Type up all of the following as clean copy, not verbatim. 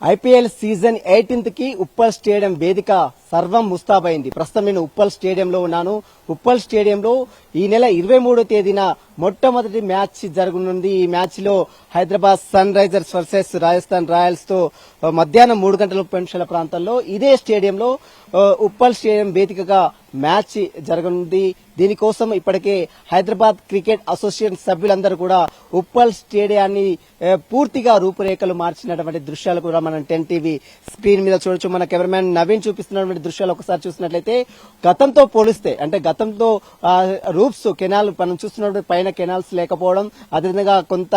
IPL season 18 కి Uppal stadium వేదిక సర్వం ముస్తాబైంది. ప్రస్తుతం నేను ఉప్పల్ స్టేడియంలో ఉన్నాను. ఉప్పల్ స్టేడియంలో ఈ నెల 23వ తేదీన మొట్టమొదటి మ్యాచ్ జరగనుంది. ఈ మ్యాచ్ లో Hyderabad Sunrisers versus Rajasthan Royals తో మధ్యాహ్నం 3:30 ప్రాంతంలో ఇదే స్టేడియంలో ఉప్పల్ స్టేడియం వేదికగా మ్యాచ్ జరగనుంది. దీనికోసం ఇప్పటికే హైదరాబాద్ క్రికెట్ అసోసియేషన్ సభ్యులందరూ కూడా ఉప్పల్ స్టేడియాన్ని పూర్తిగా రూపురేఖలు మార్చినటువంటి దృశ్యాలు కూడా మనం 10 టీవీ స్క్రీన్ మీద చూడొచ్చు. మన కెమెరామ్యాన్ నవీన్ చూపిస్తున్నటువంటి దృశ్యాలు ఒకసారి చూసినట్లయితే గతంతో పోలిస్తే అంటే గతంతో రూప్స్ కెనాల్ మనం చూస్తున్నటువంటి పైన కెనాల్స్ లేకపోవడం, అదేవిధంగా కొంత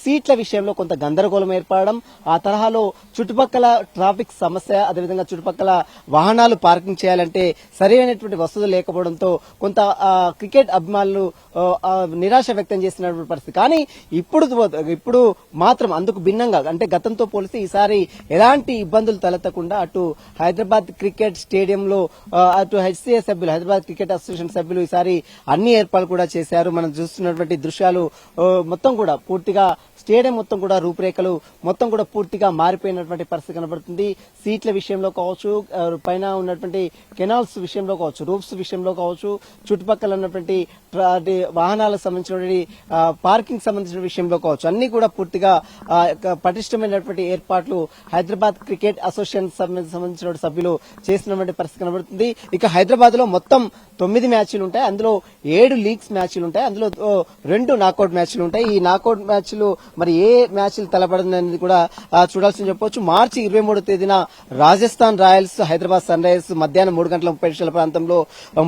సీట్ల విషయంలో కొంత గందరగోళం ఏర్పడడం, ఆ తరహాలో చుట్టుపక్కల ట్రాఫిక్ సమస్య, అదేవిధంగా చుట్టుపక్కల వాహనాలు పార్కింగ్ చేయాలంటే సరైనటువంటి వసతులు లేకపోవడంతో కొంత క్రికెట్ అభిమానులు నిరాశ వ్యక్తం చేసినటువంటి పరిస్థితి. కానీ ఇప్పుడు మాత్రం అందుకు భిన్నంగా అంటే గతంతో పోలిస్తే ఈసారి ఎలాంటి ఇబ్బందులు తలెత్తకుండా అటు హైదరాబాద్ క్రికెట్ స్టేడియంలో అటు హెచ్సిఏ సభ్యులు హైదరాబాద్ క్రికెట్ అసోసియేషన్ సభ్యులు ఈసారి అన్ని ఏర్పాట్లు కూడా చేశారు. మనం చూస్తున్నటువంటి దృశ్యాలు మొత్తం కూడా పూర్తిగా స్టేడియం మొత్తం కూడా రూపురేఖలు మొత్తం కూడా పూర్తిగా మారిపోయినటువంటి పరిస్థితి కనబడుతుంది. సీట్ల విషయంలో కావచ్చు, పైన ఉన్నటువంటి కెనాల్స్ విషయంలో కావచ్చు, రూఫ్స్ విషయంలో కావచ్చు, చుట్టుపక్కల ఉన్నటువంటి వాహనాలకు సంబంధించినటువంటి పార్కింగ్ సంబంధించిన విషయంలో కావచ్చు, అన్ని కూడా పూర్తిగా పటిష్టమైనటువంటి ఏర్పాట్లు హైదరాబాద్ క్రికెట్ అసోసియేషన్ సంబంధించిన సభ్యులు చేసినటువంటి పరిస్థితి కనబడుతుంది. ఇక హైదరాబాద్ లో మొత్తం 9 మ్యాచ్లు ఉంటాయి. అందులో 7 లీగ్స్ మ్యాచ్లు ఉంటాయి. అందులో 2 నాకౌట్ మ్యాచ్లు ఉంటాయి. ఈ నాకౌట్ మ్యాచ్లు మరి ఏ మ్యాచ్లు తలపడిందనేది కూడా చూడాల్సింది చెప్పవచ్చు. మార్చి 23వ తేదీన Rajasthan Royals Hyderabad Sunrisers మధ్యాహ్నం 3:30 ప్రాంతంలో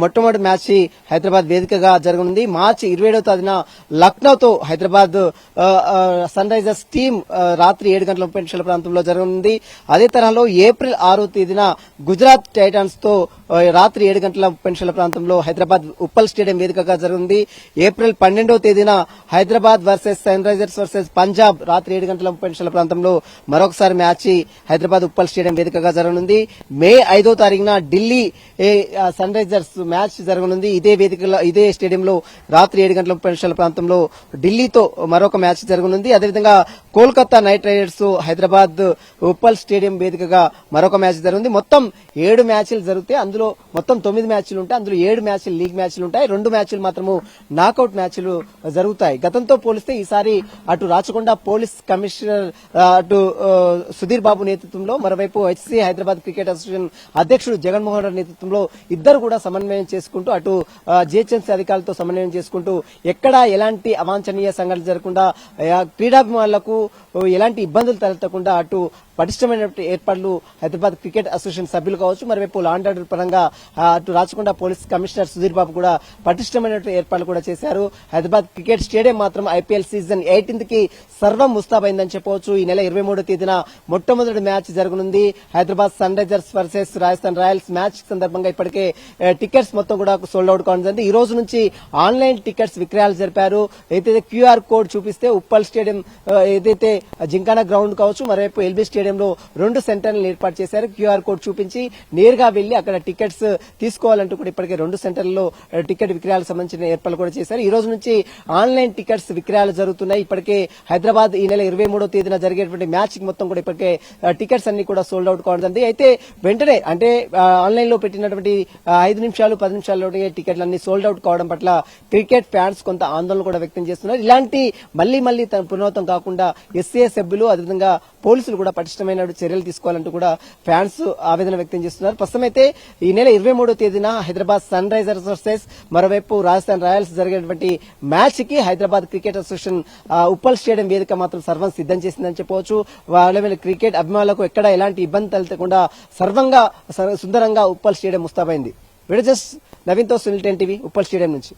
మొట్టమొదటి మ్యాచ్ హైదరాబాద్ వేదికగా జరగనుంది. మార్చి 27వ తేదీన లక్నోతో హైదరాబాద్ సన్ రైజర్స్ టీం రాత్రి 7:30 ప్రాంతంలో జరగనుంది. అదే తరహాలో ఏప్రిల్ 6వ తేదీన గుజరాత్ టైటాన్స్ తో రాత్రి 7:30 ప్రాంతంలో హైదరాబాద్ ఉప్పల్ స్టేడియం వేదికగా జరగనుంది. ఏప్రిల్ 12వ తేదీన Hyderabad versus Sunrisers versus Punjab రాత్రి 7:30 ప్రాంతంలో మరొకసారి మ్యాచ్ హైదరాబాద్ ఉప్పల్ స్టేడియం వేదికగా జరగనుంది. మే 5వ తారీఖున ఢిల్లీ సన్ రైజర్స్ మ్యాచ్ జరగనుంది. ఇదే స్టేడియంలో రాత్రి 7:30 ప్రాంతంలో ఢిల్లీతో మరొక మ్యాచ్ జరగనుంది. అదేవిధంగా Kolkata night riders Hyderabad Uppal stadium వేదికగా మరొక మ్యాచ్ జరుగుతుంది. మొత్తం 7 మ్యాచ్లు జరిగితే అందులో మొత్తం 9 మ్యాచ్లు ఉంటాయి. అందులో 7 మ్యాచ్లు లీగ్ మ్యాచ్లు ఉంటాయి. 2 మ్యాచ్లు మాత్రము నాకౌట్ మ్యాచ్లు జరుగుతాయి. గతంతో పోలిస్తే ఈసారి అటు రాచకొండ పోలీస్ కమిషనర్ అటు సుధీర్ బాబు నేతృత్వంలో, మరోవైపు హెచ్సి హైదరాబాద్ క్రికెట్ అసోసియేషన్ అధ్యక్షుడు జగన్మోహన్ రెడ్డి నేతృత్వంలో ఇద్దరు కూడా సమన్వయం చేసుకుంటూ అటు జిహెచ్ఎంసీ అధికారులతో సమన్వయం చేసుకుంటూ ఎక్కడా ఎలాంటి అవాంఛనీయ సంఘటనలు జరగకుండా క్రీడాభిమానులకు ఎలాంటి ఇబ్బందులు తలెత్తకుండా అటు పటిష్టమైన ఏర్పాట్లు హైదరాబాద్ క్రికెట్ అసోసియేషన్ సభ్యులు కావచ్చు, మరోవైపు లా అండ్ ఆర్డర్ పరంగా అటు రాచకొండ పోలీస్ కమిషనర్ సుధీర్ బాబు కూడా పటిష్టమైన ఏర్పాట్లు కూడా చేశారు. హైదరాబాద్ క్రికెట్ స్టేడియం మాత్రం ఐపీఎల్ సీజన్ 18 కి సర్వం ముస్తాబైందని చెప్పవచ్చు. ఈ నెల 23వ తేదీన మొట్టమొదటి మ్యాచ్ జరగనుంది. Hyderabad Sunrisers versus Rajasthan Royals match సందర్భంగా ఇప్పటికే టికెట్స్ మొత్తం కూడా సోల్డ్ అవుట్ కావడం. ఈ రోజు నుంచి ఆన్లైన్ టికెట్స్ విక్రయాలు జరిపారు. ఏదైతే క్యూఆర్ కోడ్ చూపిస్తే ఉప్పల్ స్టేడియం ఏదైతే జింకానా గ్రౌండ్ కావచ్చు, మరోవైపు ఎల్బీ స్టేడియంలో 2 సెంటర్లను ఏర్పాటు చేశారు. క్యూఆర్ కోడ్ చూపించి నేరుగా వెళ్లి అక్కడ టికెట్స్ తీసుకోవాలంటూ కూడా ఇప్పటికే 2 సెంటర్లలో టికెట్ విక్రయాలకు సంబంధించిన ఏర్పాట్లు కూడా చేశారు. ఈ రోజు నుంచి ఆన్లైన్ టికెట్స్ విక్రయాలు జరుగుతున్నాయి. ఇప్పటికే హైదరాబాద్ ఈ నెల 23వ తేదీన జరిగేటువంటి మ్యాచ్ మొత్తం కూడా ఇప్పటికే టికెట్స్ అన్ని కూడా సోల్డ్ అవుట్ కావడం. అయితే వెంటనే అంటే ఆన్లైన్ లో పెట్టినటువంటి 5 నిమిషాలు 10 నిమిషాల్లోనే టికెట్లు అన్ని సోల్డ్ అవుట్ కావడం పట్ల క్రికెట్ ఫ్యాన్స్ కొంత ఆందోళన కూడా వ్యక్తం చేస్తున్నారు. ఇలాంటి మళ్లీ పునరావృతం కాకుండా ఎస్సీఏ సభ్యులు అదేవిధంగా పోలీసులు కూడా పటిష్టమైన చర్యలు తీసుకోవాలంటూ కూడా ఫ్యాన్స్ ఆవేదన వ్యక్తం చేస్తున్నారు. ప్రస్తుతం అయితే ఈ నెల 23వ తేదీన హైదరాబాద్ సన్ రైజర్స్ వర్సెస్ మరోవైపు రాజస్థాన్ రాయల్స్ జరిగేటువంటి మ్యాచ్ కి Hyderabad cricket association Uppal stadium వేదిక మాత్రం సర్వం సిద్ధం చేసిందని చెప్పవచ్చు. వాళ్ళ క్రికెట్ అభిమానులకు ఎక్కడ ఎలాంటి ఇబ్బంది తలెత్తకుండా సర్వంగా సుందరంగా ఉప్పల్ స్టేడియం ముస్తాబైంది. విడజస్ నవీన్తో సునీల్ 10 టీవీ ఉప్పల్ స్టేడియం నుంచి.